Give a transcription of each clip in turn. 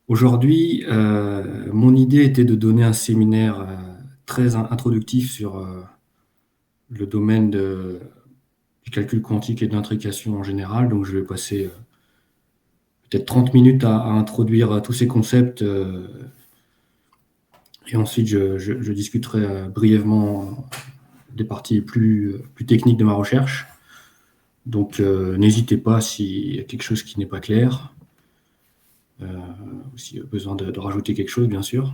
Aujourd'hui, mon idée était de donner un séminaire très introductif sur le domaine du calcul quantique et de l'intrication en général. Donc, je vais passer peut-être 30 minutes à introduire tous ces concepts et ensuite je discuterai brièvement des parties plus techniques de ma recherche. Donc, n'hésitez pas s'il y a quelque chose qui n'est pas clair, ou s'il y a besoin de rajouter quelque chose, bien sûr.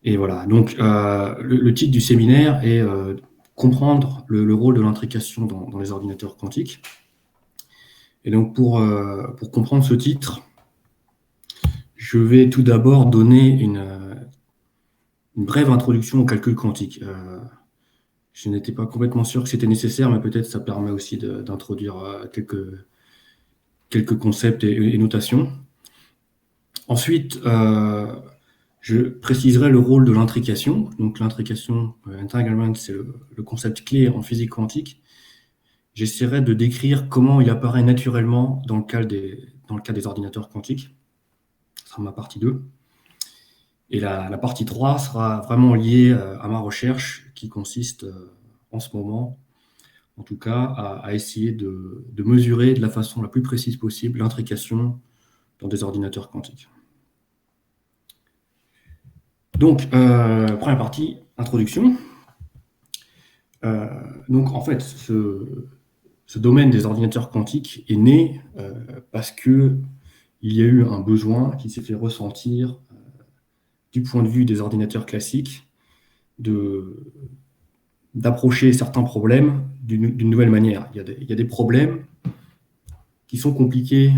Et voilà, donc le titre du séminaire est comprendre le rôle de l'intrication dans les ordinateurs quantiques. Et donc pour comprendre ce titre, je vais tout d'abord donner une brève introduction au calcul quantique. Je n'étais pas complètement sûr que c'était nécessaire, mais peut-être ça permet aussi d'introduire quelques concepts et notations. Ensuite, je préciserai le rôle de l'intrication. Donc l'intrication, entanglement, c'est le concept clé en physique quantique. J'essaierai de décrire comment il apparaît naturellement dans le cas des ordinateurs quantiques. Ce sera ma partie 2. Et la partie 3 sera vraiment liée à ma recherche qui consiste en ce moment, en tout cas, à essayer de mesurer de la façon la plus précise possible l'intrication dans des ordinateurs quantiques. Donc, première partie, introduction. Donc, en fait, ce domaine des ordinateurs quantiques est né parce qu'il y a eu un besoin qui s'est fait ressentir du point de vue des ordinateurs classiques d'approcher certains problèmes d'une nouvelle manière. Il y a des problèmes qui sont compliqués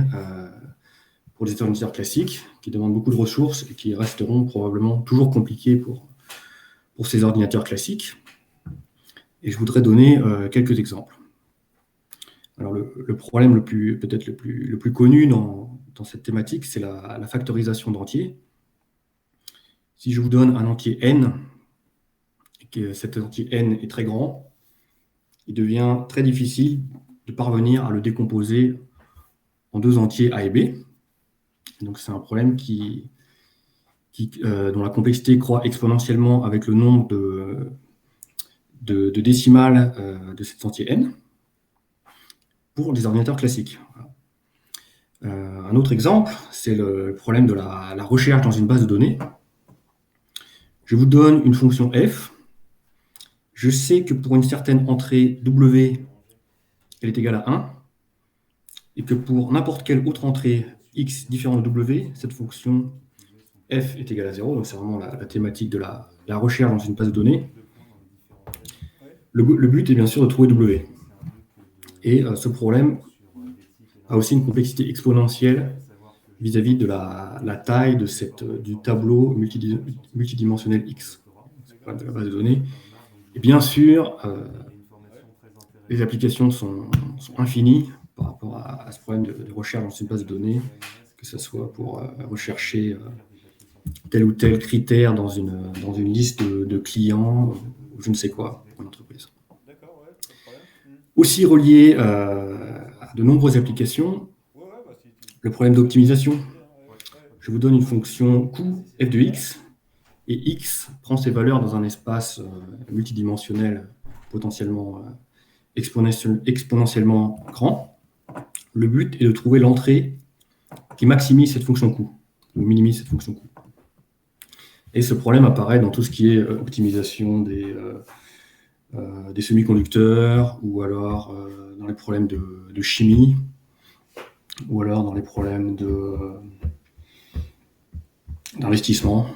pour les ordinateurs classiques, qui demandent beaucoup de ressources et qui resteront probablement toujours compliqués pour ces ordinateurs classiques. Et je voudrais donner quelques exemples. Alors le problème peut-être le plus connu dans cette thématique, c'est la factorisation d'entiers. Si je vous donne un entier n, et que cet entier n est très grand, il devient très difficile de parvenir à le décomposer en deux entiers a et b. Donc c'est un problème dont la complexité croît exponentiellement avec le nombre de décimales de cet entier n pour les ordinateurs classiques. Un autre exemple, c'est le problème de la recherche dans une base de données. Je vous donne une fonction f. Je sais que pour une certaine entrée w, elle est égale à 1, et que pour n'importe quelle autre entrée x différente de w, cette fonction f est égale à 0. Donc c'est vraiment la thématique de la recherche dans une base de données. Le but est bien sûr de trouver w. Et ce problème a aussi une complexité exponentielle vis-à-vis de la taille du tableau multidimensionnel X, de la base de données. Et bien sûr, les applications sont infinies par rapport à ce problème de recherche dans une base de données, que ce soit pour rechercher tel ou tel critère dans une liste de clients, ou je ne sais quoi, pour une entreprise. Aussi relié à de nombreuses applications, le problème d'optimisation. Je vous donne une fonction coût f de x, et x prend ses valeurs dans un espace multidimensionnel potentiellement exponentiellement grand. Le but est de trouver l'entrée qui maximise cette fonction coût, ou minimise cette fonction coût. Et ce problème apparaît dans tout ce qui est optimisation des semi-conducteurs, ou alors dans les problèmes de chimie, ou alors dans les problèmes d'investissement,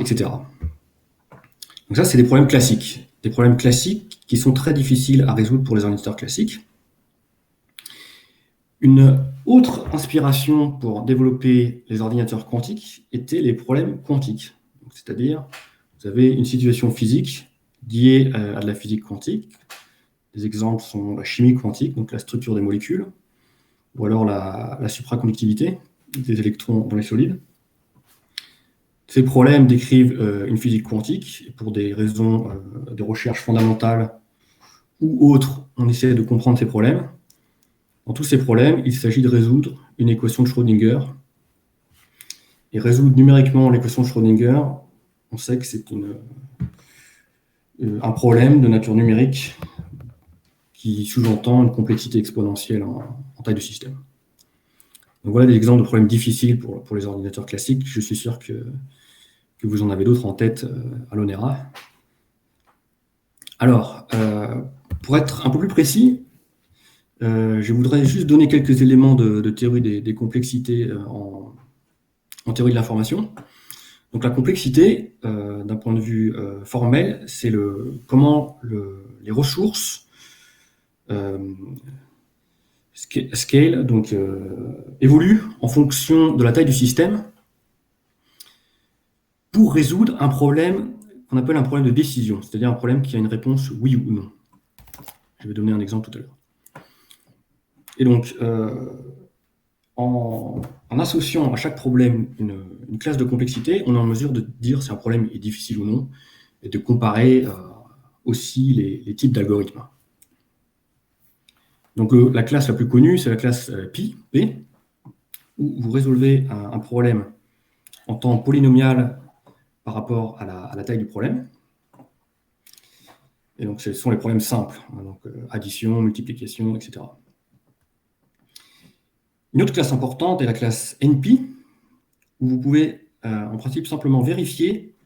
etc. Donc ça, c'est des problèmes classiques. Des problèmes classiques qui sont très difficiles à résoudre pour les ordinateurs classiques. Une autre inspiration pour développer les ordinateurs quantiques était les problèmes quantiques. C'est-à-dire, vous avez une situation physique liée à de la physique quantique. Des exemples sont la chimie quantique, donc la structure des molécules, ou alors la supraconductivité des électrons dans les solides. Ces problèmes décrivent une physique quantique, et pour des raisons de recherche fondamentale ou autres, on essaie de comprendre ces problèmes. Dans tous ces problèmes, il s'agit de résoudre une équation de Schrödinger et résoudre numériquement l'équation de Schrödinger, on sait que c'est un problème de nature numérique qui sous-entend une complexité exponentielle en taille du système. Donc voilà des exemples de problèmes difficiles pour les ordinateurs classiques. Je suis sûr que vous en avez d'autres en tête à l'ONERA. Alors, pour être un peu plus précis, je voudrais juste donner quelques éléments de théorie des complexités en théorie de l'information. Donc la complexité, d'un point de vue formel, c'est comment les ressources scale, donc évoluent en fonction de la taille du système pour résoudre un problème qu'on appelle un problème de décision, c'est-à-dire un problème qui a une réponse oui ou non. Je vais donner un exemple tout à l'heure. Et donc, en associant à chaque problème une classe de complexité, on est en mesure de dire si un problème est difficile ou non, et de comparer aussi les types d'algorithmes. Donc la classe la plus connue, c'est la classe P, où vous résolvez un problème en temps polynomial par rapport à la taille du problème. Et donc ce sont les problèmes simples, donc addition, multiplication, etc. Une autre classe importante est la classe NP, où vous pouvez en principe simplement vérifier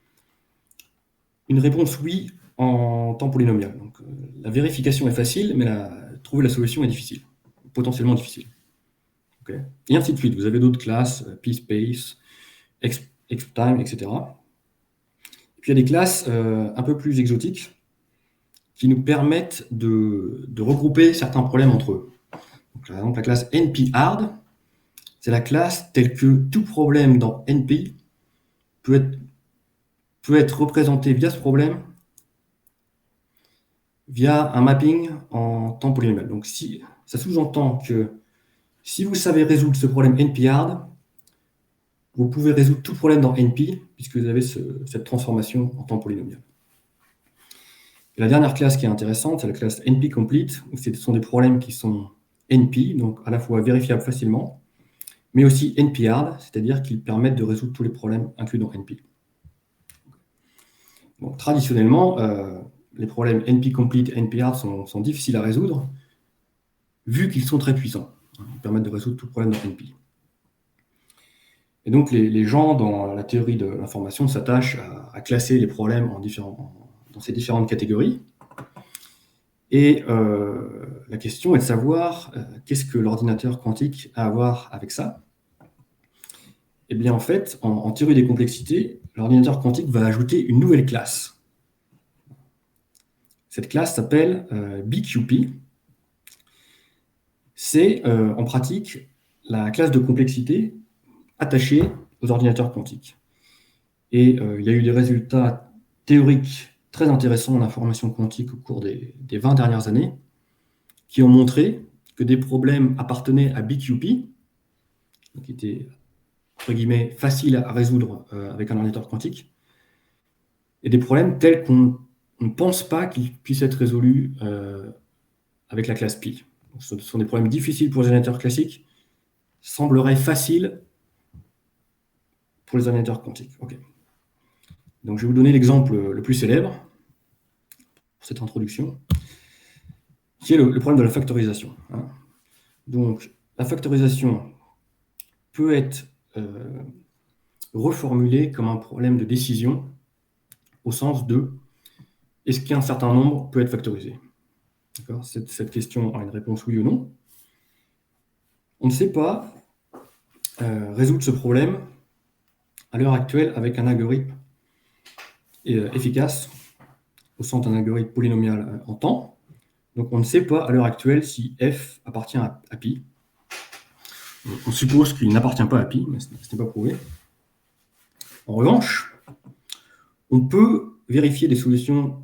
une réponse oui en temps polynomial. Donc la vérification est facile, mais trouver la solution est difficile, potentiellement difficile. Okay. Et ainsi de suite. Vous avez d'autres classes, PSpace, XTime, etc. Et puis il y a des classes un peu plus exotiques qui nous permettent de regrouper certains problèmes entre eux. Donc, par exemple, la classe NP-hard, c'est la classe telle que tout problème dans NP peut être représenté via ce problème via un mapping en temps polynomial. Donc ça sous-entend que si vous savez résoudre ce problème NP-hard, vous pouvez résoudre tout problème dans NP, puisque vous avez cette transformation en temps polynomial. Et la dernière classe qui est intéressante, c'est la classe NP-complete, où ce sont des problèmes qui sont NP, donc à la fois vérifiables facilement, mais aussi NP-hard, c'est-à-dire qu'ils permettent de résoudre tous les problèmes inclus dans NP. Donc, traditionnellement, les problèmes NP-complete et NP-hard sont difficiles à résoudre, vu qu'ils sont très puissants. Ils permettent de résoudre tout le problème dans NP. Et donc, les gens, dans la théorie de l'information, s'attachent à classer les problèmes dans ces différentes catégories. Et la question est de savoir qu'est-ce que l'ordinateur quantique a à voir avec ça. Eh bien, en fait, en théorie des complexités, l'ordinateur quantique va ajouter une nouvelle classe. Cette classe s'appelle BQP. C'est, en pratique, la classe de complexité attachée aux ordinateurs quantiques. Et il y a eu des résultats théoriques très intéressants en information quantique au cours des 20 dernières années, qui ont montré que des problèmes appartenaient à BQP, qui étaient, entre guillemets, faciles à résoudre avec un ordinateur quantique, et des problèmes tels qu'on ne pense pas qu'ils puissent être résolus avec la classe Pi. Donc, ce sont des problèmes difficiles pour les ordinateurs classiques, sembleraient faciles pour les ordinateurs quantiques. Okay. Donc, je vais vous donner l'exemple le plus célèbre pour cette introduction, qui est le problème de la factorisation. Donc, la factorisation peut être reformulée comme un problème de décision au sens de est-ce qu'un certain nombre peut être factorisé? Cette question a une réponse oui ou non. On ne sait pas résoudre ce problème à l'heure actuelle avec un algorithme efficace au sens d'un algorithme polynomial en temps. Donc on ne sait pas à l'heure actuelle si f appartient à pi. On suppose qu'il n'appartient pas à pi, mais ce n'est pas prouvé. En revanche, on peut vérifier des solutions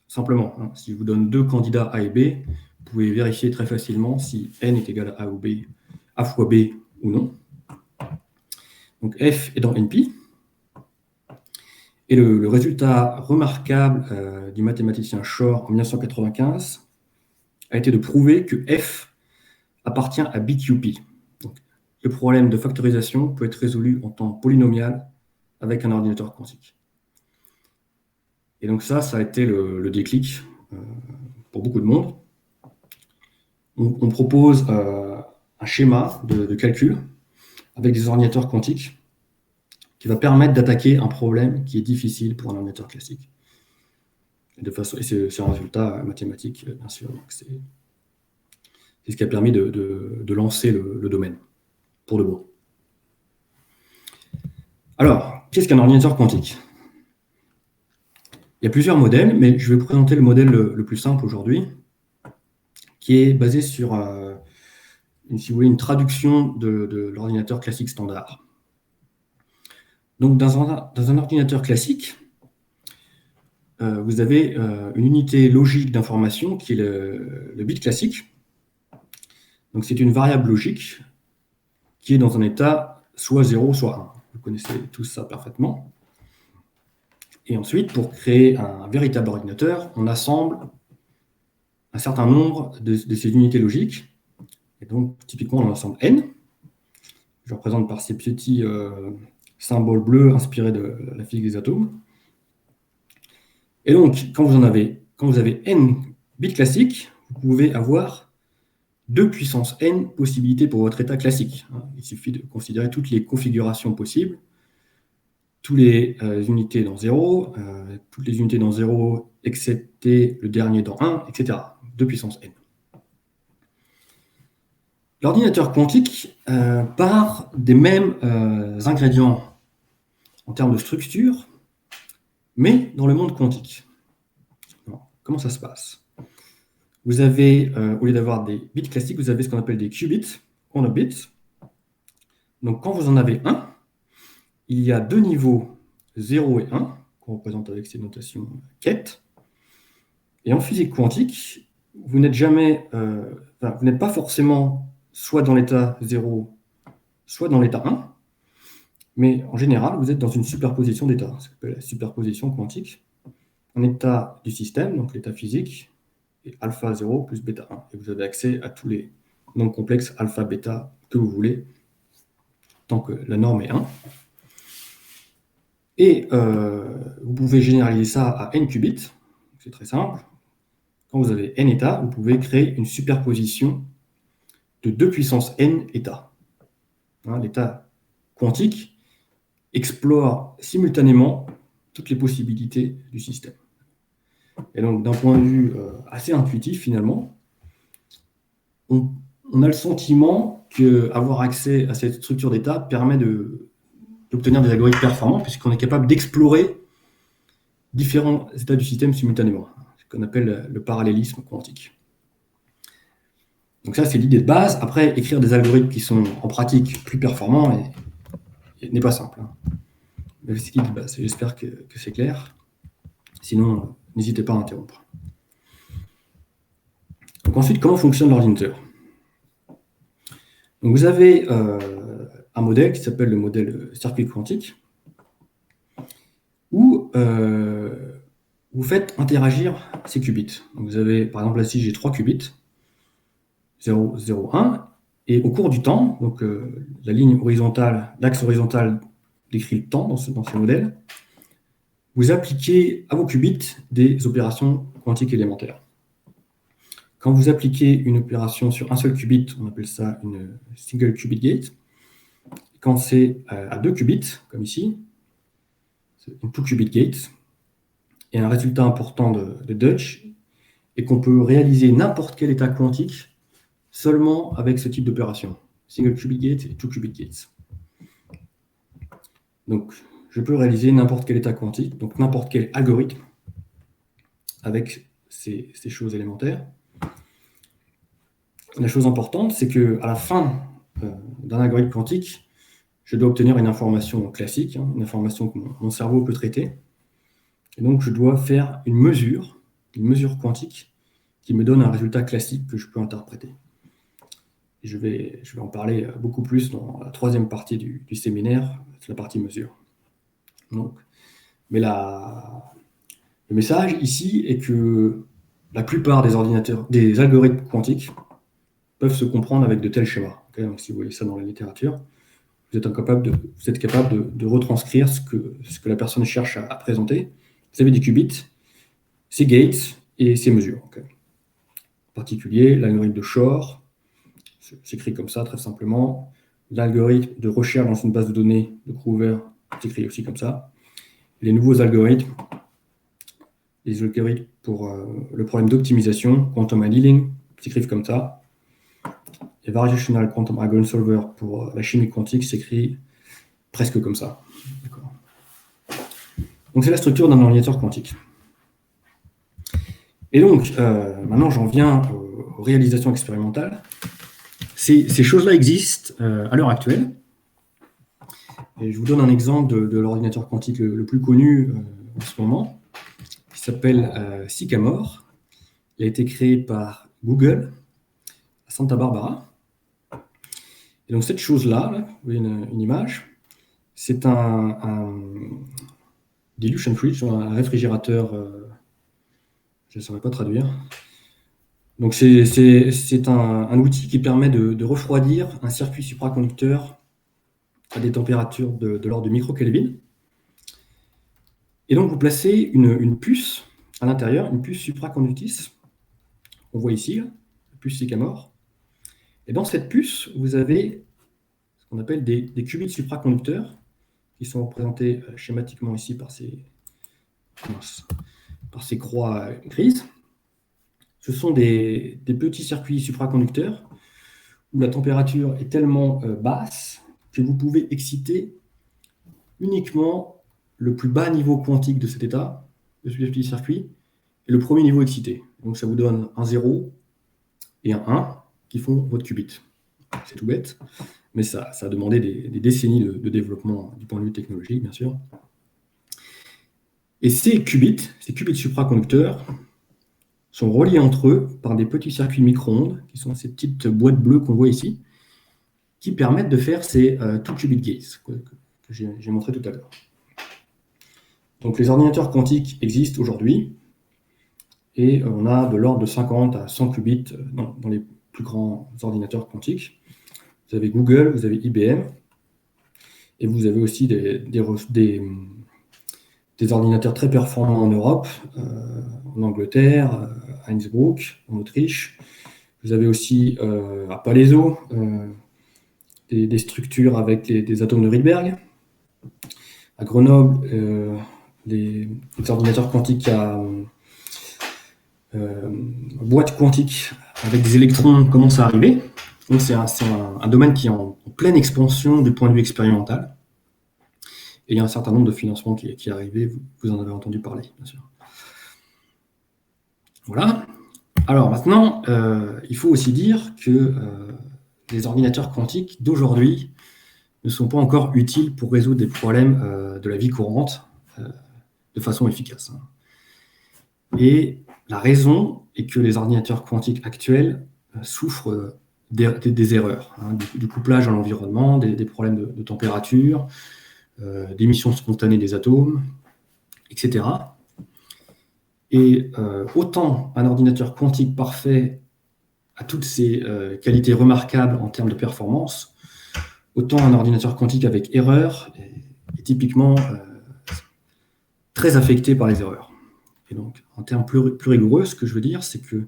simplement. Si je vous donne deux candidats A et B, vous pouvez vérifier très facilement si n est égal à A ou B, A fois B ou non. Donc f est dans NP. Et le résultat remarquable du mathématicien Shor en 1995 a été de prouver que f appartient à BQP. Donc, le problème de factorisation peut être résolu en temps polynomial avec un ordinateur quantique. Et donc ça a été le déclic pour beaucoup de monde. On propose un schéma de calcul avec des ordinateurs quantiques qui va permettre d'attaquer un problème qui est difficile pour un ordinateur classique. Et c'est un résultat mathématique, bien sûr. Donc c'est ce qui a permis de lancer le domaine, pour de bon. Alors, qu'est-ce qu'un ordinateur quantique? Il y a plusieurs modèles, mais je vais vous présenter le modèle le plus simple aujourd'hui, qui est basé sur, si vous voulez, une traduction de l'ordinateur classique standard. Donc, dans un ordinateur classique, vous avez une unité logique d'information qui est le bit classique. Donc, c'est une variable logique qui est dans un état soit 0, soit 1. Vous connaissez tous ça parfaitement. Et ensuite, pour créer un véritable ordinateur, on assemble un certain nombre de ces unités logiques. Et donc, typiquement, on en assemble n. Je représente par ces petits symboles bleus inspirés de la physique des atomes. Et donc, quand vous avez n bits classiques, vous pouvez avoir 2 puissance n possibilités pour votre état classique. Il suffit de considérer toutes les configurations possibles, toutes les unités dans 0, toutes les unités dans 0, excepté le dernier dans 1, etc. 2 puissance n. L'ordinateur quantique part des mêmes ingrédients en termes de structure, mais dans le monde quantique. Alors, comment ça se passe? Vous avez, au lieu d'avoir des bits classiques, vous avez ce qu'on appelle des qubits, quantum bits. Donc, quand vous en avez un, il y a 2 niveaux 0 et 1, qu'on représente avec ces notations ket. Et en physique quantique, vous n'êtes pas forcément soit dans l'état 0, soit dans l'état 1, mais en général, vous êtes dans une superposition d'états, ce qu'on appelle la superposition quantique. Un état du système, donc l'état physique, est alpha 0 plus bêta 1. Et vous avez accès à tous les nombres complexes alpha, bêta que vous voulez, tant que la norme est 1. Et vous pouvez généraliser ça à n qubits. C'est très simple. Quand vous avez n états, vous pouvez créer une superposition de 2 puissance n états. L'état quantique explore simultanément toutes les possibilités du système. Et donc, d'un point de vue assez intuitif, finalement, on a le sentiment qu'avoir accès à cette structure d'état permet d'obtenir des algorithmes performants, puisqu'on est capable d'explorer différents états du système simultanément, ce qu'on appelle le parallélisme quantique. Donc ça, c'est l'idée de base. Après, écrire des algorithmes qui sont en pratique plus performants n'est pas simple. Mais c'est l'idée de base. J'espère que c'est clair. Sinon, n'hésitez pas à interrompre. Donc ensuite, comment fonctionne l'ordinateur? Donc vous avez un modèle qui s'appelle le modèle circuit quantique, où vous faites interagir ces qubits. Donc vous avez, par exemple, ici, j'ai 3 qubits, 0, 0, 1, et au cours du temps, donc la ligne horizontale, l'axe horizontal décrit le temps dans ce modèle, vous appliquez à vos qubits des opérations quantiques élémentaires. Quand vous appliquez une opération sur un seul qubit, on appelle ça une single qubit gate. Quand c'est à 2 qubits, comme ici, c'est une 2 qubit gate. Et un résultat important de Dutch est qu'on peut réaliser n'importe quel état quantique seulement avec ce type d'opération. Single qubit gate et 2 qubit gates. Donc, je peux réaliser n'importe quel état quantique, donc n'importe quel algorithme avec ces choses élémentaires. La chose importante, c'est qu'à la fin d'un algorithme quantique, je dois obtenir une information classique, une information que mon cerveau peut traiter. Et donc, je dois faire une mesure quantique qui me donne un résultat classique que je peux interpréter. Et je vais en parler beaucoup plus dans la 3e partie du séminaire, c'est la partie mesure. Donc, mais le message ici est que la plupart des algorithmes quantiques peuvent se comprendre avec de tels schémas. Okay, donc, si vous voyez ça dans la littérature, vous êtes capable de retranscrire ce que la personne cherche à présenter. Vous avez des qubits, ces gates et ces mesures. Okay. En particulier, l'algorithme de Shor s'écrit comme ça, très simplement. L'algorithme de recherche dans une base de données de Groover s'écrit aussi comme ça. Les nouveaux algorithmes, les algorithmes pour le problème d'optimisation, quantum annealing, s'écrivent comme ça. Et Variational Quantum Eigensolver pour la chimie quantique s'écrit presque comme ça. Donc c'est la structure d'un ordinateur quantique. Et donc, maintenant j'en viens aux réalisations expérimentales. Ces choses-là existent à l'heure actuelle. Et je vous donne un exemple de l'ordinateur quantique le plus connu en ce moment, qui s'appelle Sycamore. Il a été créé par Google à Santa Barbara. Et donc cette chose-là, là, vous voyez une image, c'est un dilution fridge, un réfrigérateur, je ne saurais pas traduire. Donc c'est un outil qui permet de refroidir un circuit supraconducteur à des températures de l'ordre de microkelvin. Et donc vous placez une puce à l'intérieur, une puce supraconductrice. On voit ici, la puce Sycamore. Et dans cette puce, vous avez ce qu'on appelle des qubits supraconducteurs, qui sont représentés schématiquement ici par ces croix grises. Ce sont des petits circuits supraconducteurs où la température est tellement basse que vous pouvez exciter uniquement le plus bas niveau quantique de cet état, de ce petit circuit, et le premier niveau excité. Donc ça vous donne un 0 et un 1 qui font votre qubit. C'est tout bête, mais ça a demandé des décennies de développement du point de vue technologique, bien sûr. Et ces qubits supraconducteurs, sont reliés entre eux par des petits circuits micro-ondes, qui sont ces petites boîtes bleues qu'on voit ici, qui permettent de faire ces two-qubit gates que j'ai montré tout à l'heure. Donc les ordinateurs quantiques existent aujourd'hui, et on a de l'ordre de 50 à 100 qubits dans les plus grands ordinateurs quantiques. Vous avez Google, vous avez IBM, et vous avez aussi des ordinateurs très performants en Europe, en Angleterre, à Innsbruck, en Autriche. Vous avez aussi à Palaiseau des structures avec des atomes de Rydberg. À Grenoble, les ordinateurs quantiques à boîte quantique avec des électrons commencent à arriver. Donc c'est un domaine qui est en pleine expansion du point de vue expérimental. Et il y a un certain nombre de financements qui est arrivé, vous en avez entendu parler, bien sûr. Voilà. Alors maintenant, il faut aussi dire que les ordinateurs quantiques d'aujourd'hui ne sont pas encore utiles pour résoudre des problèmes de la vie courante de façon efficace. Et la raison est que les ordinateurs quantiques actuels souffrent des erreurs, du couplage à l'environnement, des problèmes de température, d'émission spontanée des atomes, etc. Et autant un ordinateur quantique parfait a toutes ces qualités remarquables en termes de performance, autant un ordinateur quantique avec erreur est typiquement très affecté par les erreurs. Et donc, en termes plus rigoureux, ce que je veux dire, c'est que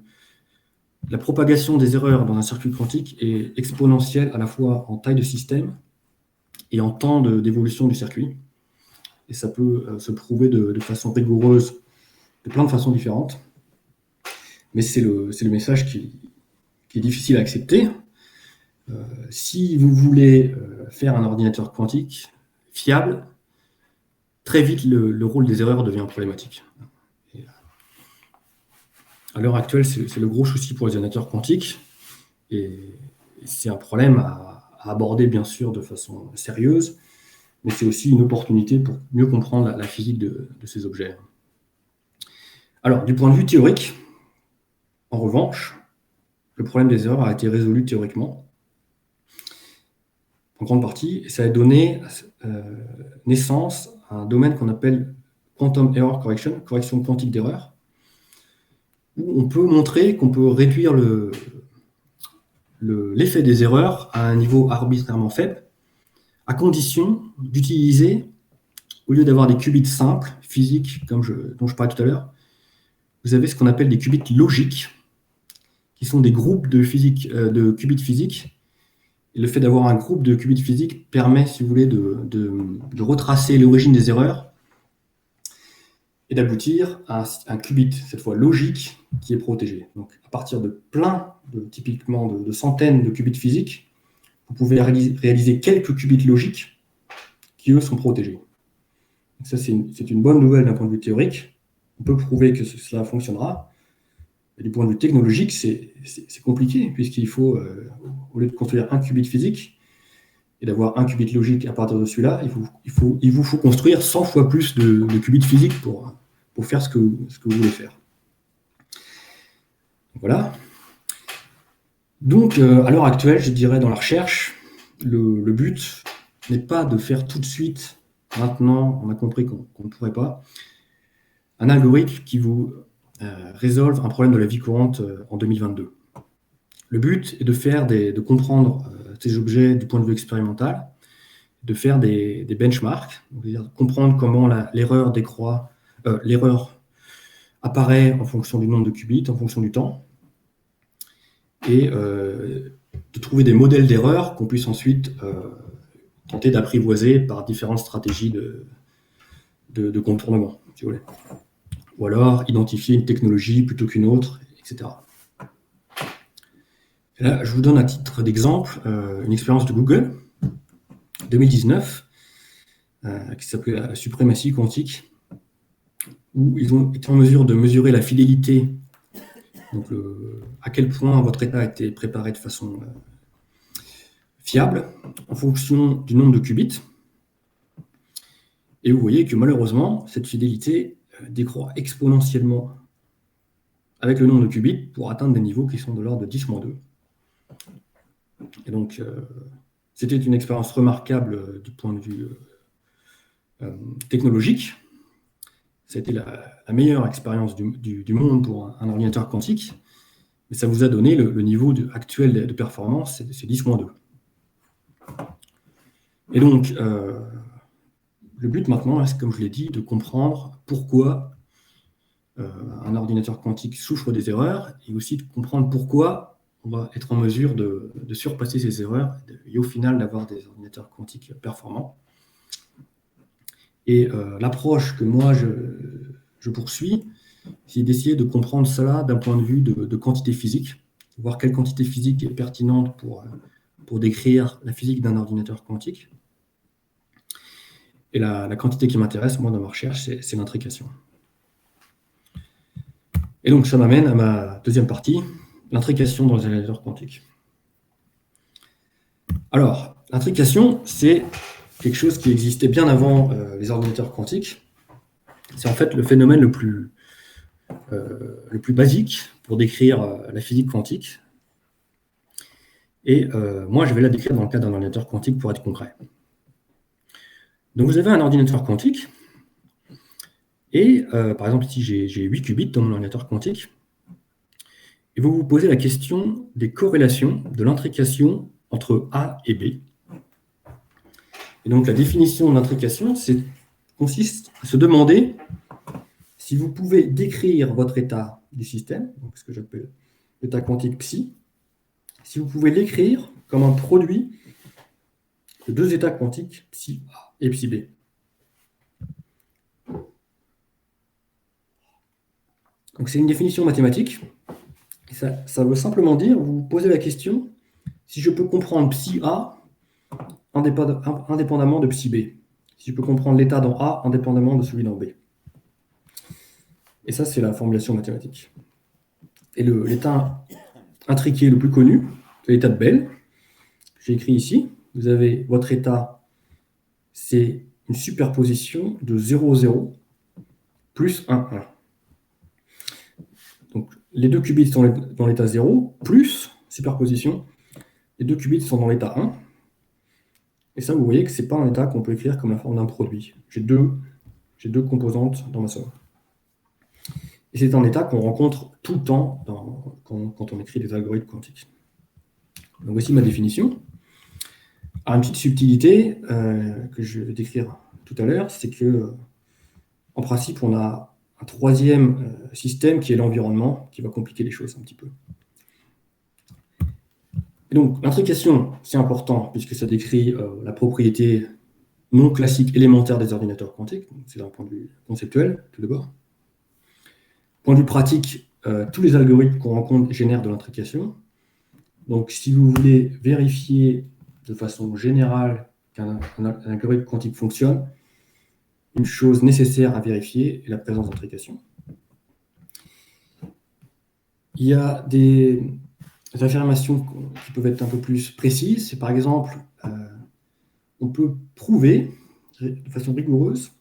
la propagation des erreurs dans un circuit quantique est exponentielle à la fois en taille de système et en temps d'évolution du circuit. Et ça peut se prouver de façon rigoureuse de plein de façons différentes. Mais c'est le message qui est difficile à accepter. Si vous voulez faire un ordinateur quantique fiable, très vite le rôle des erreurs devient problématique. Et à l'heure actuelle, c'est le gros souci pour les ordinateurs quantiques. Et c'est un problème à aborder, bien sûr, de façon sérieuse, mais c'est aussi une opportunité pour mieux comprendre la physique de ces objets. Alors, du point de vue théorique, en revanche, le problème des erreurs a été résolu théoriquement, en grande partie, et ça a donné naissance à un domaine qu'on appelle Quantum Error Correction, correction quantique d'erreur, où on peut montrer qu'on peut réduire l'effet des erreurs à un niveau arbitrairement faible, à condition d'utiliser, au lieu d'avoir des qubits simples, physiques, dont je parlais tout à l'heure, vous avez ce qu'on appelle des qubits logiques, qui sont des groupes de qubits physiques. Et le fait d'avoir un groupe de qubits physiques permet, si vous voulez, de retracer l'origine des erreurs et d'aboutir à un qubit, cette fois logique, qui est protégé. Donc, à partir de typiquement de centaines de qubits physiques, vous pouvez réaliser quelques qubits logiques qui, eux, sont protégés. Donc ça, c'est une bonne nouvelle d'un point de vue théorique. On peut prouver que cela fonctionnera. Mais du point de vue technologique, c'est compliqué, puisqu'il faut, au lieu de construire un qubit physique et d'avoir un qubit logique à partir de celui-là, il vous faut construire 100 fois plus de qubits physiques pour faire ce que vous voulez faire. Voilà. Donc, à l'heure actuelle, je dirais, dans la recherche, le but n'est pas de faire tout de suite, maintenant, on a compris qu'on ne pourrait pas, un algorithme qui vous résolve un problème de la vie courante en 2022. Le but est de comprendre ces objets du point de vue expérimental, de faire des benchmarks, c'est-à-dire comprendre comment l'erreur décroît, l'erreur apparaît en fonction du nombre de qubits, en fonction du temps, et de trouver des modèles d'erreur qu'on puisse ensuite tenter d'apprivoiser par différentes stratégies de contournement, si vous voulez. Ou alors identifier une technologie plutôt qu'une autre, etc. Et là, je vous donne à titre d'exemple une expérience de Google, 2019, qui s'appelait la suprématie quantique, où ils ont été en mesure de mesurer la fidélité, donc à quel point votre état a été préparé de façon fiable, en fonction du nombre de qubits. Et vous voyez que malheureusement, cette fidélité décroît exponentiellement avec le nombre de qubits pour atteindre des niveaux qui sont de l'ordre de 10-2. Et donc, c'était une expérience remarquable du point de vue technologique. Ça a été la meilleure expérience du monde pour un ordinateur quantique, mais ça vous a donné le niveau actuel de performance, c'est 10-2. Et donc, le but maintenant, c'est, comme je l'ai dit, de comprendre pourquoi un ordinateur quantique souffre des erreurs, et aussi de comprendre pourquoi on va être en mesure de surpasser ces erreurs et au final d'avoir des ordinateurs quantiques performants. Et l'approche que moi je poursuis, c'est d'essayer de comprendre cela d'un point de vue de quantité physique, voir quelle quantité physique est pertinente pour décrire la physique d'un ordinateur quantique. Et la quantité qui m'intéresse, moi, dans ma recherche, c'est l'intrication. Et donc, ça m'amène à ma deuxième partie, l'intrication dans les ordinateurs quantiques. Alors, l'intrication, c'est quelque chose qui existait bien avant les ordinateurs quantiques. C'est en fait le phénomène le plus basique pour décrire la physique quantique. Et moi, je vais la décrire dans le cas d'un ordinateur quantique pour être concret. Donc, vous avez un ordinateur quantique. Et par exemple, ici, j'ai 8 qubits dans mon ordinateur quantique. Et vous vous posez la question des corrélations de l'intrication entre A et B. Et donc, la définition de l'intrication consiste à se demander si vous pouvez décrire votre état du système, donc ce que j'appelle l'état quantique psi, si vous pouvez l'écrire comme un produit de deux états quantiques, psi A et psi B. Donc, c'est une définition mathématique. Ça veut simplement dire, vous vous posez la question, si je peux comprendre psi A indépendamment de psi B, si je peux comprendre l'état dans A indépendamment de celui dans B. Et ça, c'est la formulation mathématique. Et l'état intriqué le plus connu, c'est l'état de Bell. J'ai écrit ici, vous avez votre état, c'est une superposition de 0, 0 plus 1, 1. Donc, les deux qubits sont dans l'état 0, plus superposition, les deux qubits sont dans l'état 1. Et ça, vous voyez que ce n'est pas un état qu'on peut écrire comme la forme d'un produit. J'ai deux composantes dans ma somme. Et c'est un état qu'on rencontre tout le temps quand on écrit des algorithmes quantiques. Donc voici ma définition. Alors, une petite subtilité que je vais décrire tout à l'heure, c'est que, en principe, on a un troisième système qui est l'environnement, qui va compliquer les choses un petit peu. Et donc, l'intrication, c'est important, puisque ça décrit la propriété non classique élémentaire des ordinateurs quantiques. C'est d'un point de vue conceptuel, tout d'abord. Point de vue pratique, tous les algorithmes qu'on rencontre génèrent de l'intrication. Donc, si vous voulez vérifier de façon générale qu'un algorithme quantique fonctionne, une chose nécessaire à vérifier est la présence d'intrication. Il y a des affirmations qui peuvent être un peu plus précises. C'est par exemple, on peut prouver de façon rigoureuse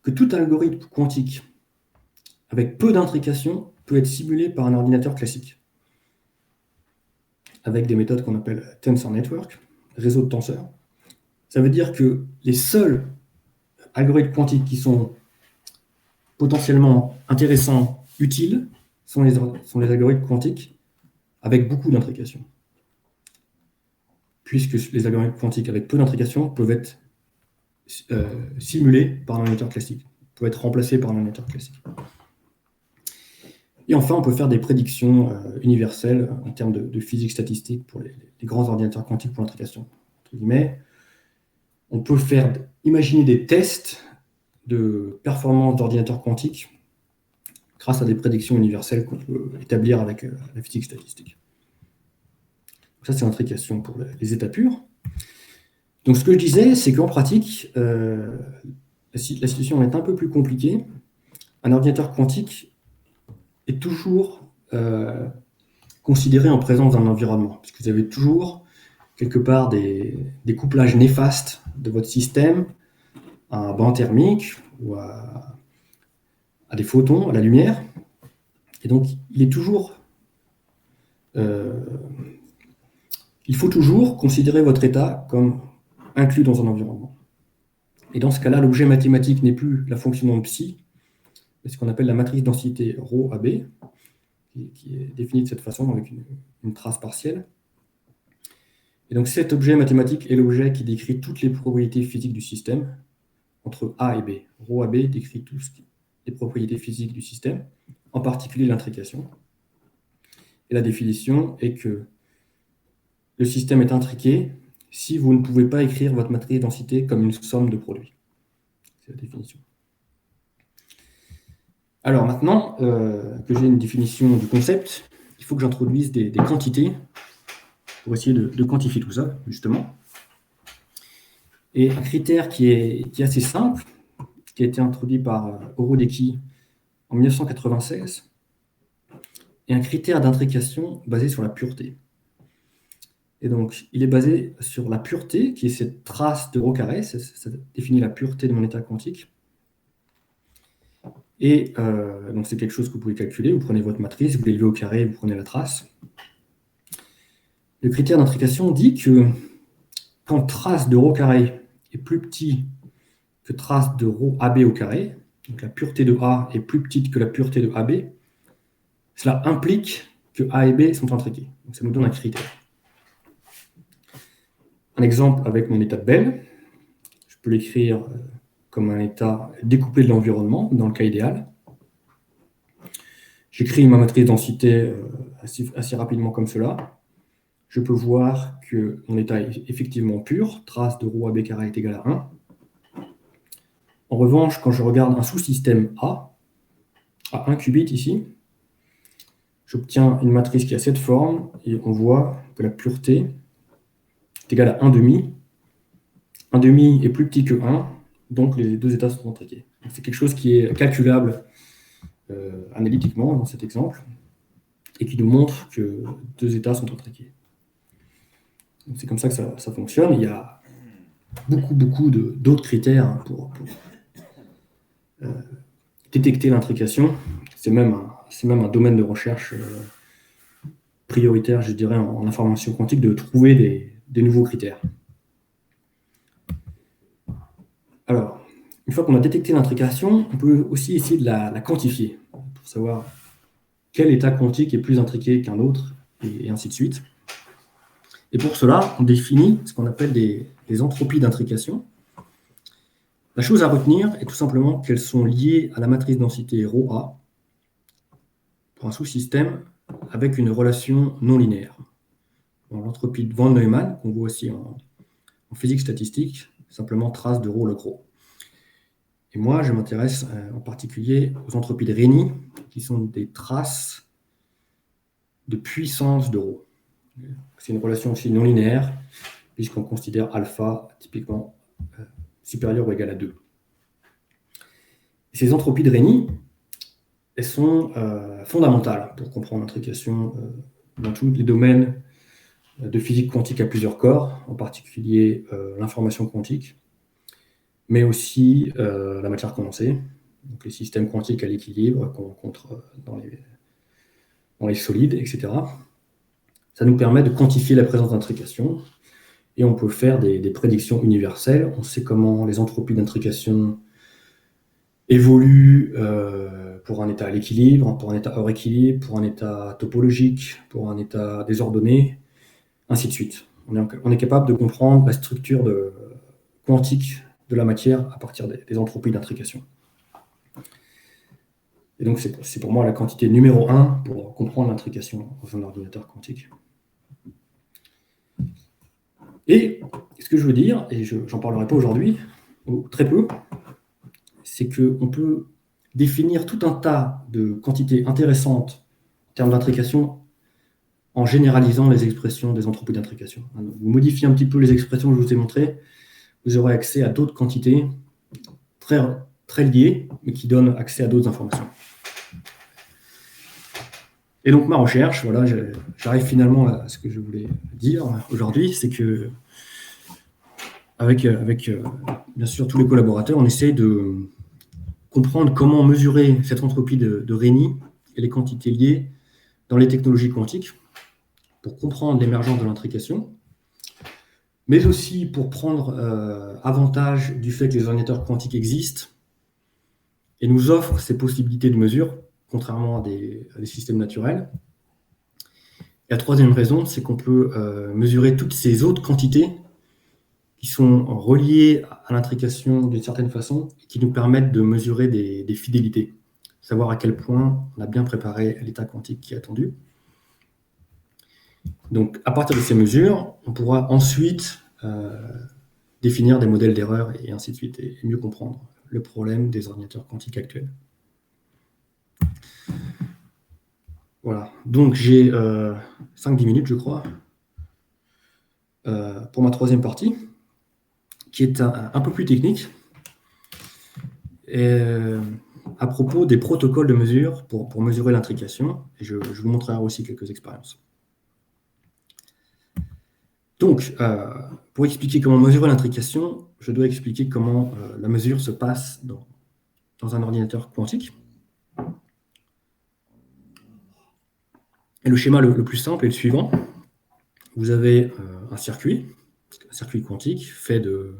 que tout algorithme quantique avec peu d'intrication peut être simulé par un ordinateur classique, avec des méthodes qu'on appelle tensor network, réseau de tenseurs. Ça veut dire que les seuls algorithmes quantiques qui sont potentiellement intéressants, utiles, sont les algorithmes quantiques avec beaucoup d'intrication. Puisque les algorithmes quantiques avec peu d'intrication peuvent être simulés par un ordinateur classique, peuvent être remplacés par un ordinateur classique. Et enfin, on peut faire des prédictions universelles en termes de physique statistique pour les grands ordinateurs quantiques pour l'intrication. Entre guillemets, on peut imaginer des tests de performance d'ordinateurs quantiques grâce à des prédictions universelles qu'on peut établir avec la physique statistique. Donc ça, c'est l'intrication pour les états purs. Donc ce que je disais, c'est qu'en pratique, la situation est un peu plus compliquée. Un ordinateur quantique est toujours considéré en présence d'un environnement, puisque vous avez toujours quelque part des couplages néfastes de votre système à un banc thermique ou à des photons, à la lumière. Et donc, il faut toujours considérer votre état comme inclus dans un environnement. Et dans ce cas-là, l'objet mathématique n'est plus la fonction de psi, mais ce qu'on appelle la matrice densité ρAB, qui est définie de cette façon avec une trace partielle. Et donc cet objet mathématique est l'objet qui décrit toutes les propriétés physiques du système entre A et B. ρAB décrit toutes les propriétés physiques du système, en particulier l'intrication. Et la définition est que le système est intriqué si vous ne pouvez pas écrire votre matrice densité comme une somme de produits. C'est la définition. Alors maintenant que j'ai une définition du concept, il faut que j'introduise des quantités pour essayer de quantifier tout ça, justement. Et un critère qui est assez simple, qui a été introduit par Horodecky en 1996, est un critère d'intrication basé sur la pureté. Et donc, il est basé sur la pureté, qui est cette trace de rho carré, ça définit la pureté de mon état quantique. Et donc, c'est quelque chose que vous pouvez calculer. Vous prenez votre matrice, vous l'élevez au carré, vous prenez la trace. Le critère d'intrication dit que quand trace de rho carré est plus petit que trace de rho AB au carré, donc la pureté de A est plus petite que la pureté de AB, cela implique que A et B sont intriqués. Donc, ça nous donne un critère. Un exemple avec mon état de Bell, je peux l'écrire comme un état découplé de l'environnement, dans le cas idéal. J'écris ma matrice densité assez rapidement comme cela. Je peux voir que mon état est effectivement pur, trace de ρ AB carré est égale à 1. En revanche, quand je regarde un sous-système A, à 1 qubit ici, j'obtiens une matrice qui a cette forme, et on voit que la pureté est égale à 1 demi. 1 demi est plus petit que 1, donc les deux états sont intriqués. C'est quelque chose qui est calculable analytiquement dans cet exemple, et qui nous montre que deux états sont intriqués. C'est comme ça que ça fonctionne. Il y a beaucoup d'autres critères pour détecter l'intrication. C'est même un domaine de recherche prioritaire, je dirais, en information quantique, de trouver des nouveaux critères. Alors, une fois qu'on a détecté l'intrication, on peut aussi essayer de la quantifier, pour savoir quel état quantique est plus intriqué qu'un autre, et ainsi de suite. Et pour cela, on définit ce qu'on appelle des entropies d'intrication. La chose à retenir est tout simplement qu'elles sont liées à la matrice densité ρA pour un sous-système avec une relation non linéaire. L'entropie de von Neumann, qu'on voit aussi en physique statistique, simplement trace de ρ log ρ. Et moi, je m'intéresse en particulier aux entropies de Rényi, qui sont des traces de puissance de ρ. C'est une relation aussi non linéaire, puisqu'on considère alpha typiquement supérieur ou égal à 2. Et ces entropies de Rényi, elles sont fondamentales pour comprendre l'intrication dans tous les domaines de physique quantique à plusieurs corps, en particulier l'information quantique, mais aussi la matière condensée, donc les systèmes quantiques à l'équilibre qu'on rencontre dans les solides, etc. Ça nous permet de quantifier la présence d'intrication, et on peut faire des prédictions universelles. On sait comment les entropies d'intrication évoluent pour un état à l'équilibre, pour un état hors équilibre, pour un état topologique, pour un état désordonné, ainsi de suite. On est capable de comprendre la structure quantique de la matière à partir des entropies d'intrication. Et donc, c'est pour moi la quantité numéro 1 pour comprendre l'intrication dans un ordinateur quantique. Et ce que je veux dire, et j'en parlerai pas aujourd'hui, ou très peu, c'est qu'on peut définir tout un tas de quantités intéressantes en termes d'intrication en généralisant les expressions des entropies d'intrication. Vous modifiez un petit peu les expressions que je vous ai montrées, vous aurez accès à d'autres quantités très, très liées, mais qui donnent accès à d'autres informations. Et donc ma recherche, voilà, j'arrive finalement à ce que je voulais dire aujourd'hui, c'est que avec bien sûr tous les collaborateurs, on essaye de comprendre comment mesurer cette entropie de Rényi et les quantités liées dans les technologies quantiques pour comprendre l'émergence de l'intrication, mais aussi pour prendre avantage du fait que les ordinateurs quantiques existent et nous offrent ces possibilités de mesure, contrairement à des systèmes naturels. Et la troisième raison, c'est qu'on peut mesurer toutes ces autres quantités qui sont reliées à l'intrication d'une certaine façon et qui nous permettent de mesurer des fidélités, savoir à quel point on a bien préparé l'état quantique qui est attendu. Donc, à partir de ces mesures, on pourra ensuite définir des modèles d'erreur et ainsi de suite, et mieux comprendre le problème des ordinateurs quantiques actuels. Voilà, donc j'ai 5-10 minutes, je crois, pour ma troisième partie, qui est un peu plus technique, et, à propos des protocoles de mesure pour mesurer l'intrication, et je vous montrerai aussi quelques expériences. Donc, pour expliquer comment mesurer l'intrication, je dois expliquer comment la mesure se passe dans un ordinateur quantique. Et le schéma le plus simple est le suivant. Vous avez un circuit quantique fait de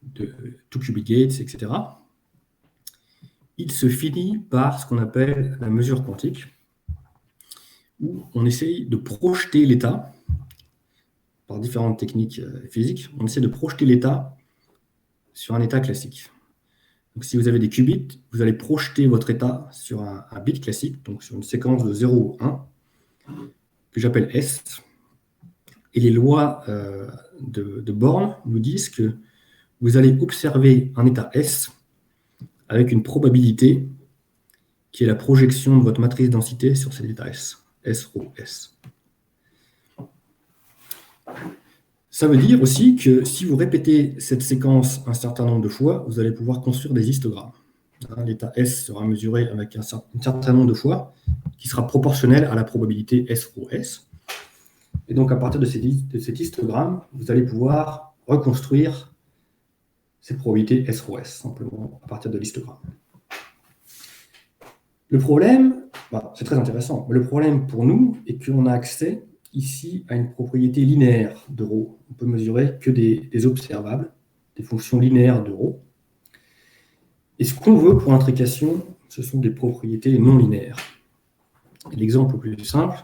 2 qubit gates, etc. Il se finit par ce qu'on appelle la mesure quantique, où on essaye de projeter l'état, par différentes techniques physiques, on essaie de projeter l'état sur un état classique. Donc, si vous avez des qubits, vous allez projeter votre état sur un bit classique, donc sur une séquence de 0 ou 1, que j'appelle S. Et les lois de Born nous disent que vous allez observer un état S avec une probabilité qui est la projection de votre matrice densité sur cet état S, S rho S. Ça veut dire aussi que si vous répétez cette séquence un certain nombre de fois, vous allez pouvoir construire des histogrammes. L'état S sera mesuré avec un certain nombre de fois, qui sera proportionnel à la probabilité S rho S. Et donc, à partir de cet histogramme, vous allez pouvoir reconstruire ces probabilités S rho S, simplement à partir de l'histogramme. Le problème, c'est très intéressant, mais le problème pour nous est qu'on a accès ici à une propriété linéaire de ρ. On peut mesurer que des observables, des fonctions linéaires de ρ. Et ce qu'on veut pour l'intrication, ce sont des propriétés non linéaires. L'exemple le plus simple,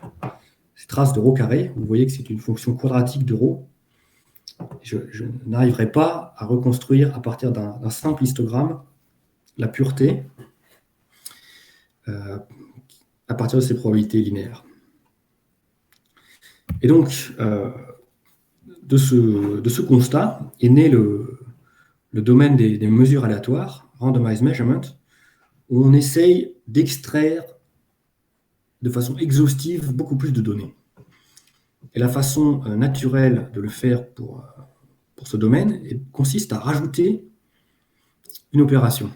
ces traces de ρ carré. Vous voyez que c'est une fonction quadratique de ρ. Je n'arriverai pas à reconstruire à partir d'un simple histogramme la pureté à partir de ces probabilités linéaires. Et donc, de ce constat est né le domaine des mesures aléatoires, randomized measurement, où on essaye d'extraire de façon exhaustive beaucoup plus de données. Et la façon naturelle de le faire pour ce domaine consiste à rajouter une opération.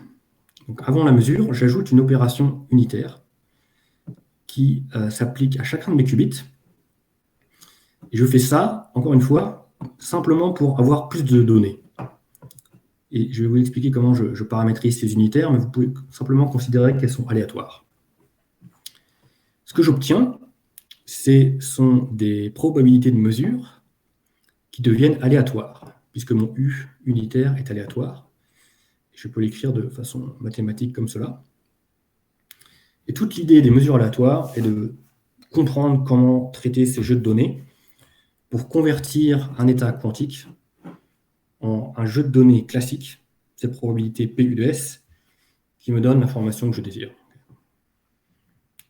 Donc, avant la mesure, j'ajoute une opération unitaire qui s'applique à chacun de mes qubits. Et je fais ça, encore une fois, simplement pour avoir plus de données. Et je vais vous expliquer comment je paramétrise ces unitaires, mais vous pouvez simplement considérer qu'elles sont aléatoires. Ce que j'obtiens, ce sont des probabilités de mesure qui deviennent aléatoires, puisque mon U unitaire est aléatoire. Je peux l'écrire de façon mathématique comme cela. Et toute l'idée des mesures aléatoires est de comprendre comment traiter ces jeux de données pour convertir un état quantique en un jeu de données classique, ces probabilités PU de S, qui me donne l'information que je désire.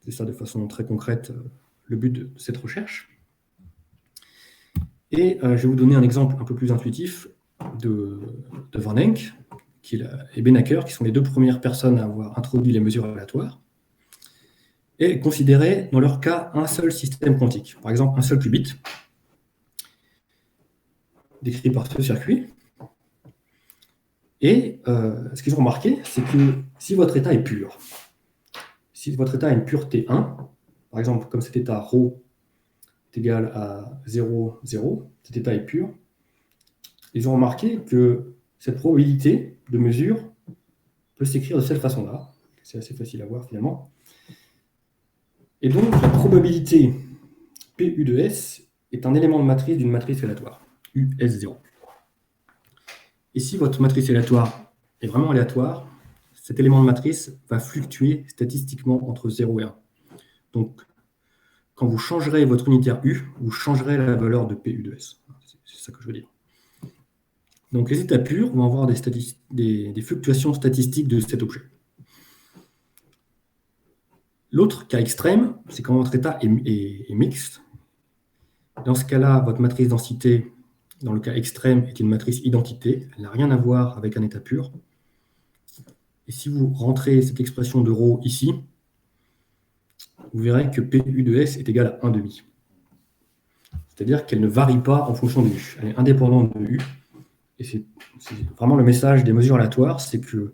C'est ça de façon très concrète le but de cette recherche. Et je vais vous donner un exemple un peu plus intuitif de Van Henk et Benaker, qui sont les deux premières personnes à avoir introduit les mesures aléatoires, et considérer dans leur cas un seul système quantique, par exemple un seul qubit, décrit par ce circuit. Et ce qu'ils ont remarqué, c'est que si votre état est pur, si votre état a une pureté 1, par exemple, comme cet état ρ est égal à 0, 0, cet état est pur, ils ont remarqué que cette probabilité de mesure peut s'écrire de cette façon-là. C'est assez facile à voir finalement. Et donc, la probabilité PU de S est un élément de matrice d'une matrice aléatoire, US0. Et si votre matrice aléatoire est vraiment aléatoire, cet élément de matrice va fluctuer statistiquement entre 0 et 1. Donc, quand vous changerez votre unitaire U, vous changerez la valeur de PU de S. C'est ça que je veux dire. Donc, les états purs vont avoir des fluctuations statistiques de cet objet. L'autre cas extrême, c'est quand votre état est mixte. Dans ce cas-là, votre matrice densité, dans le cas extrême, est une matrice identité. Elle n'a rien à voir avec un état pur. Et si vous rentrez cette expression de ρ ici, vous verrez que PU de S est égal à 1,5. C'est-à-dire qu'elle ne varie pas en fonction de U. Elle est indépendante de U. Et c'est vraiment le message des mesures aléatoires, c'est que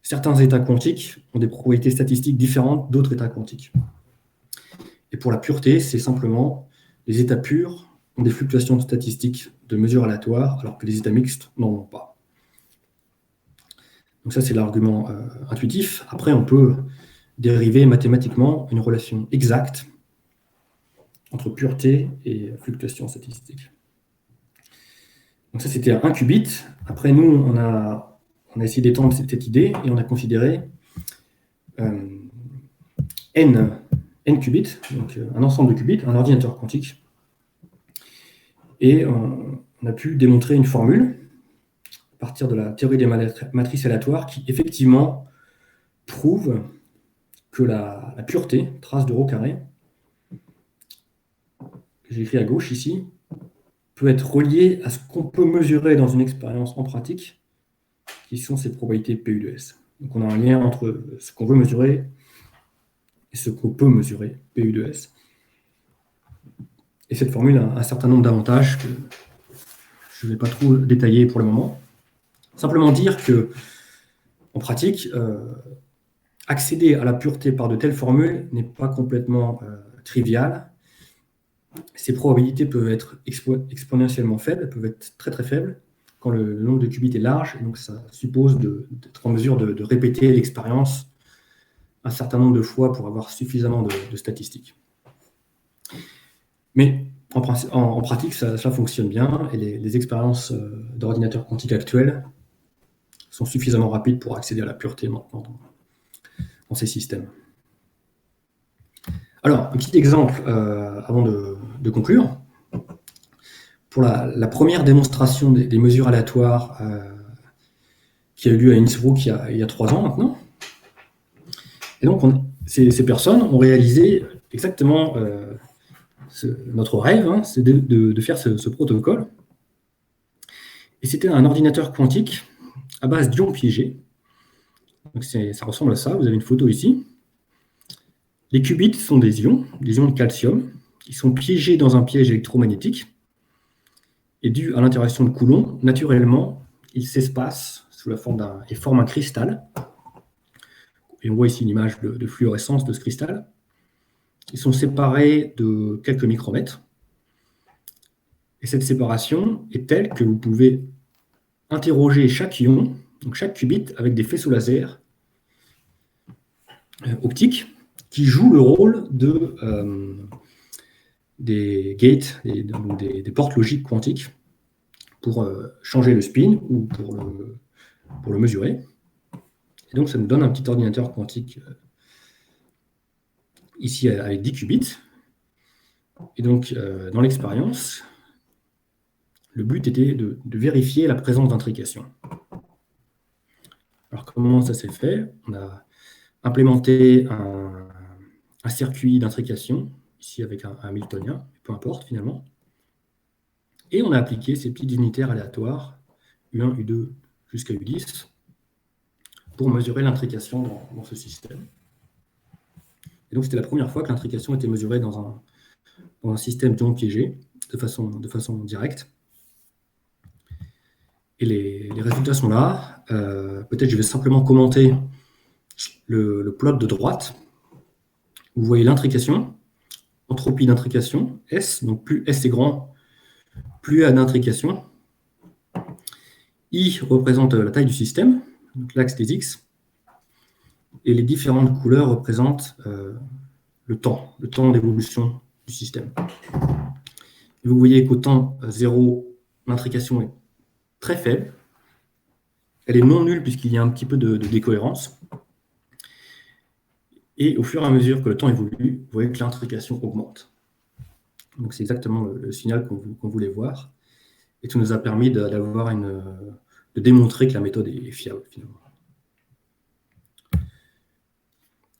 certains états quantiques ont des probabilités statistiques différentes d'autres états quantiques. Et pour la pureté, c'est simplement les états purs ont des fluctuations statistiques de mesures aléatoires, alors que les états mixtes n'en ont pas. Donc ça, c'est l'argument intuitif. Après, on peut dériver mathématiquement une relation exacte entre pureté et fluctuations statistiques. Donc ça, c'était un qubit. Après, nous, on a essayé d'étendre cette idée et on a considéré n qubits, donc un ensemble de qubits, un ordinateur quantique. Et on a pu démontrer une formule à partir de la théorie des matrices aléatoires qui, effectivement, prouve que la pureté, trace de ρ carré, que j'ai écrit à gauche ici, peut être reliée à ce qu'on peut mesurer dans une expérience en pratique, qui sont ces probabilités PU de S. Donc on a un lien entre ce qu'on veut mesurer et ce qu'on peut mesurer, PU de S. Et cette formule a un certain nombre d'avantages que je ne vais pas trop détailler pour le moment. Simplement dire que, en pratique, accéder à la pureté par de telles formules n'est pas complètement trivial. Ces probabilités peuvent être exponentiellement faibles, elles peuvent être très très faibles quand le nombre de qubits est large, et donc ça suppose d'être en mesure de répéter l'expérience un certain nombre de fois pour avoir suffisamment de statistiques. Mais en pratique, ça fonctionne bien, et les expériences d'ordinateurs quantiques actuels sont suffisamment rapides pour accéder à la pureté maintenant dans ces systèmes. Alors, un petit exemple avant de conclure. Pour la première démonstration des mesures aléatoires qui a eu lieu à Innsbruck il y a 3 ans maintenant. Et donc, ces personnes ont réalisé exactement notre rêve, hein, c'est de faire ce protocole. Et c'était un ordinateur quantique à base d'ions piégés. Donc ça ressemble à ça, vous avez une photo ici. Les qubits sont des ions de calcium. Ils sont piégés dans un piège électromagnétique. Et dû à l'interaction de Coulomb, naturellement, ils s'espacent sous la forme et forment un cristal. Et on voit ici une image de fluorescence de ce cristal. Ils sont séparés de quelques micromètres. Et cette séparation est telle que vous pouvez interroger chaque ion, donc chaque qubit, avec des faisceaux laser optiques qui jouent le rôle des gates, des portes logiques quantiques, pour changer le spin ou pour le mesurer. Et donc, ça nous donne un petit ordinateur quantique ici avec 10 qubits. Et donc, dans l'expérience, le but était de vérifier la présence d'intrication. Alors, comment ça s'est fait? On a implémenté un circuit d'intrication, ici avec un Hamiltonien, peu importe finalement. Et on a appliqué ces petits unitaires aléatoires, U1, U2 jusqu'à U10, pour mesurer l'intrication dans ce système. Et donc, c'était la première fois que l'intrication était mesurée dans un système d'ions piégés de façon directe. Et les résultats sont là. Peut-être je vais simplement commenter le plot de droite. Vous voyez l'intrication, entropie d'intrication, S. Donc, plus S est grand, plus il y a d'intrication. I représente la taille du système, donc l'axe des X. Et les différentes couleurs représentent le temps d'évolution du système. Et vous voyez qu'au temps 0, l'intrication est très faible. Elle est non nulle puisqu'il y a un petit peu de décohérence. Et au fur et à mesure que le temps évolue, vous voyez que l'intrication augmente. Donc c'est exactement le signal qu'on voulait voir. Et ça nous a permis de démontrer que la méthode est fiable finalement.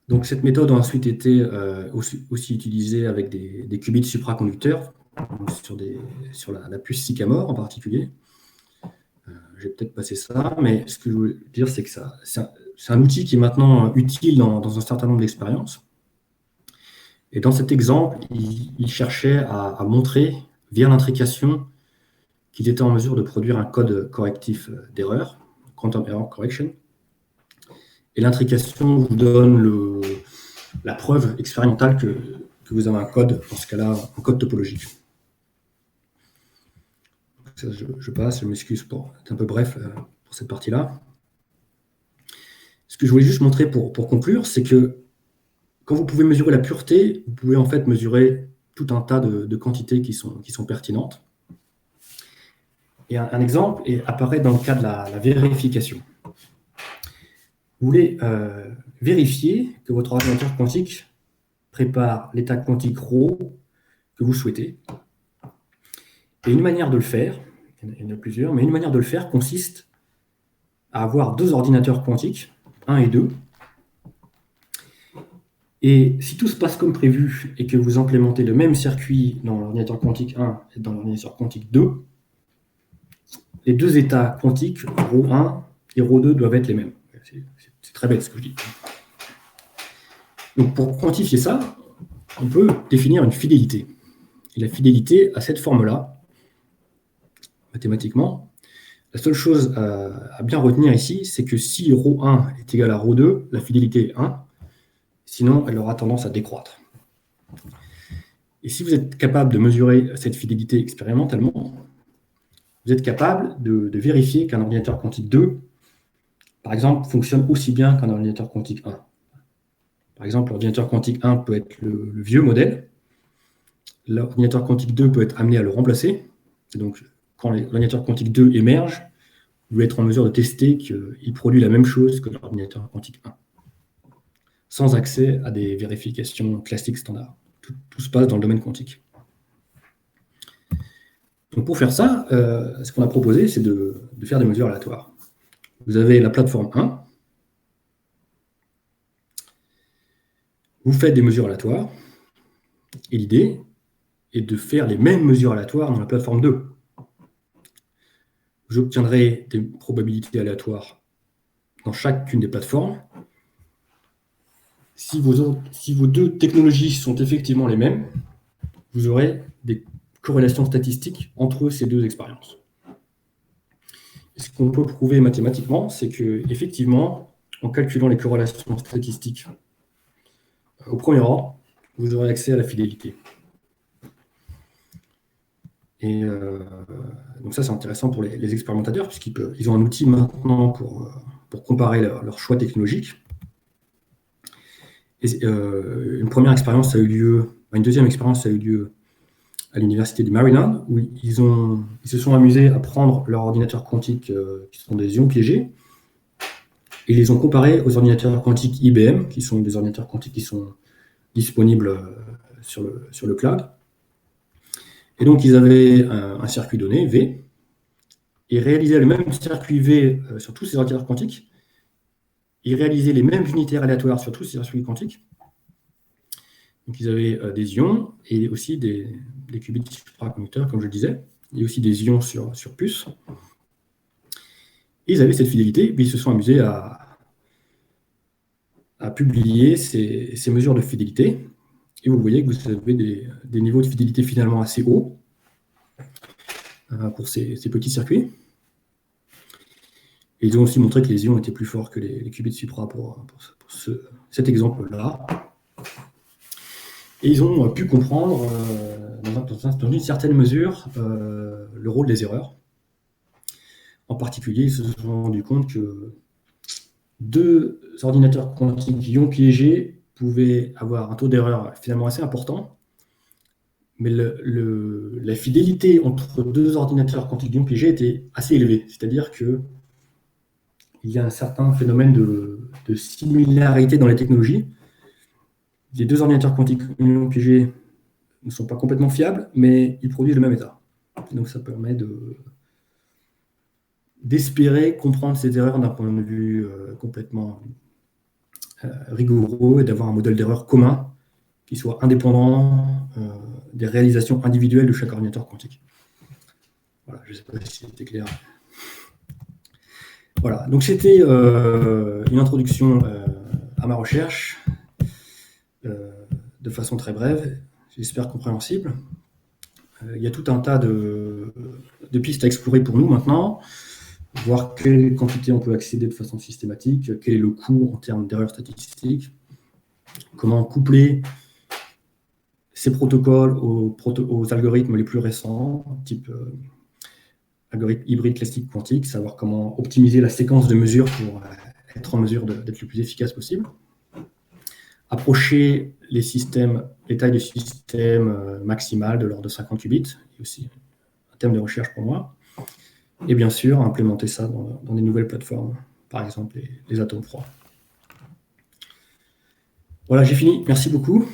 Donc cette méthode a ensuite été aussi utilisée avec des qubits supraconducteurs, sur la puce Sycamore en particulier. Je vais peut-être passer ça, mais ce que je veux dire, c'est que c'est un outil qui est maintenant utile dans un certain nombre d'expériences. Et dans cet exemple, il cherchait à montrer, via l'intrication, qu'il était en mesure de produire un code correctif d'erreur, quantum error correction. Et l'intrication vous donne la preuve expérimentale que vous avez un code, dans ce cas-là, un code topologique. Ça, je passe, je m'excuse pour être un peu bref pour cette partie-là. Ce que je voulais juste montrer pour conclure, c'est que quand vous pouvez mesurer la pureté, vous pouvez en fait mesurer tout un tas de quantités qui sont pertinentes. Et un exemple apparaît dans le cas de la vérification. Vous voulez vérifier que votre ordinateur quantique prépare l'état quantique ρ que vous souhaitez. Et une manière de le faire, il y en a plusieurs, mais une manière de le faire consiste à avoir 2 ordinateurs quantiques, 1 et 2. Et si tout se passe comme prévu et que vous implémentez le même circuit dans l'ordinateur quantique 1 et dans l'ordinateur quantique 2, les 2 états quantiques, ρ1 et ρ2, doivent être les mêmes. C'est très bête ce que je dis. Donc pour quantifier ça, on peut définir une fidélité. Et la fidélité a cette forme-là, mathématiquement. La seule chose à bien retenir ici, c'est que si ρ1 est égal à ρ2, la fidélité est 1. Sinon, elle aura tendance à décroître. Et si vous êtes capable de mesurer cette fidélité expérimentalement, vous êtes capable de vérifier qu'un ordinateur quantique 2, par exemple, fonctionne aussi bien qu'un ordinateur quantique 1. Par exemple, l'ordinateur quantique 1 peut être le vieux modèle. L'ordinateur quantique 2 peut être amené à le remplacer. Et donc, quand l'ordinateur quantique 2 émerge, vous allez être en mesure de tester qu'il produit la même chose que l'ordinateur quantique 1. sans accès à des vérifications classiques standards. Tout se passe dans le domaine quantique. Donc pour faire ça, ce qu'on a proposé, c'est de faire des mesures aléatoires. Vous avez la plateforme 1, vous faites des mesures aléatoires, et l'idée est de faire les mêmes mesures aléatoires dans la plateforme 2. J'obtiendrai des probabilités aléatoires dans chacune des plateformes. Si vos deux technologies sont effectivement les mêmes, vous aurez des corrélations statistiques entre ces deux expériences. Et ce qu'on peut prouver mathématiquement, c'est que effectivement, en calculant les corrélations statistiques au premier ordre, vous aurez accès à la fidélité. Et donc ça, c'est intéressant pour les expérimentateurs, puisqu'ils ont un outil maintenant pour comparer leur choix technologique. Et, une deuxième expérience a eu lieu à l'université de Maryland, où ils se sont amusés à prendre leurs ordinateurs quantiques qui sont des ions piégés, et ils les ont comparés aux ordinateurs quantiques IBM, qui sont des ordinateurs quantiques qui sont disponibles sur le cloud. Et donc, ils avaient un circuit donné, V, et réalisaient le même circuit V sur tous ces ordinateurs quantiques. Ils réalisaient les mêmes unitaires aléatoires sur tous ces circuits quantiques. Donc, ils avaient des ions et aussi des qubits supraconducteurs, comme je le disais, et aussi des ions sur puce. Et ils avaient cette fidélité, puis ils se sont amusés à publier ces mesures de fidélité. Et vous voyez que vous avez des niveaux de fidélité finalement assez hauts pour ces petits circuits. Et ils ont aussi montré que les ions étaient plus forts que les qubits supra pour cet exemple-là. Et ils ont pu comprendre, dans une certaine mesure, le rôle des erreurs. En particulier, ils se sont rendus compte que deux ordinateurs quantiques ions piégés pouvaient avoir un taux d'erreur finalement assez important, mais la fidélité entre deux ordinateurs quantiques ions piégés était assez élevée. C'est-à-dire qu'il y a un certain phénomène de similarité dans les technologies. Les deux ordinateurs quantiques ions piégés ne sont pas complètement fiables, mais ils produisent le même état. Donc ça permet d'espérer comprendre ces erreurs d'un point de vue complètement rigoureux et d'avoir un modèle d'erreur commun qui soit indépendant des réalisations individuelles de chaque ordinateur quantique. Voilà, je ne sais pas si c'était clair. Voilà, donc c'était une introduction à ma recherche de façon très brève, j'espère compréhensible. Il y a tout un tas de pistes à explorer pour nous maintenant, voir quelle quantité on peut accéder de façon systématique, quel est le coût en termes d'erreurs statistiques, comment coupler ces protocoles aux algorithmes les plus récents, type algorithme hybride classique quantique, savoir comment optimiser la séquence de mesures pour être en mesure d'être le plus efficace possible. Approcher les tailles de système maximales de l'ordre de 50 qubits, et aussi un thème de recherche pour moi. Et bien sûr, implémenter ça dans des nouvelles plateformes, par exemple les atomes froids. Voilà, j'ai fini. Merci beaucoup.